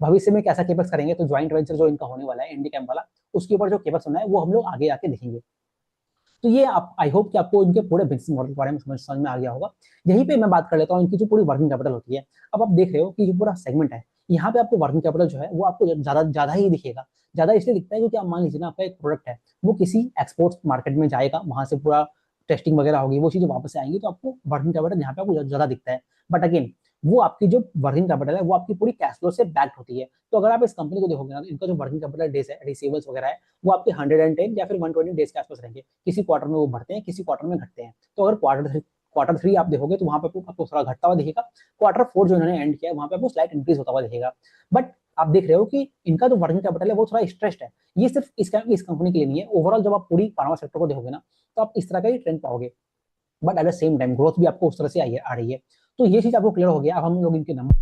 भविष्य में कैसा केपेक्स करेंगे, तो ज्वाइंट वेंचर जो इनका होने वाला है इंडी कैम्प वाला, उसके ऊपर जो केपेक्स होना है वो हम लोग आगे आके देखेंगे। तो ये आप, आई होप कि आपको इनके पूरे बिजनेस मॉडल के बारे में समझ में आ गया होगा। यहीं पे मैं बात कर लेता हूँ इनकी जो पूरी वर्किंग कैपिटल होती है। अब आप देख रहे हो कि जो पूरा सेगमेंट है, यहाँ पे आपको वर्किंग कैपिटल जो है वो आपको ज्यादा ज्यादा ही दिखेगा। ज्यादा इसलिए दिखता है क्योंकि आप मान लीजिए ना, आपका एक प्रोडक्ट है, वो किसी एक्सपोर्ट मार्केट में जाएगा, वहां से पूरा टेस्टिंग वगैरह होगी, वो चीजें वापस आएंगी, तो आपको वर्किंग कैपिटल यहाँ पे आपको ज्यादा दिखता है। बट अगेन, वो आपकी जो वर्किंग कैपिटल है वो आपकी पूरी कैश फ्लो से बैक्ड होती है। तो अगर आप इस कंपनी को देखोगे ना, तो इनका जो वर्किंग कैपिटल डेज है, रिसीवेबल्स वगैरह है, वो आपके 110 या फिर 120 डेज के आसपास रहेंगे। किसी क्वार्टर में वो बढ़ते हैं, किसी क्वार्टर में घटते हैं। तो अगर क्वार्टर थ्री आप देखोगे तो वहां पे आपको थोड़ा घटता हुआ दिखेगा। क्वार्टर फोर जो इन्होंने एंड किया है, वहां पे आपको स्लाइट इंक्रीज होता हुआ दिखेगा। बट आप देख रहे हो कि इनका जो वर्किंग कैपिटल है वो थोड़ा स्ट्रेस्ड है। ये सिर्फ इस कंपनी के लिए नहीं है, ओवरऑल जब आप पूरी फार्मा सेक्टर को देखोगे ना, तो आप इस तरह का ही ट्रेंड पाओगे। But at the same time growth भी आपको उस तरह से आ रही है। तो ये चीज आपको क्लियर हो गया। अब हम लोग इनके नंबर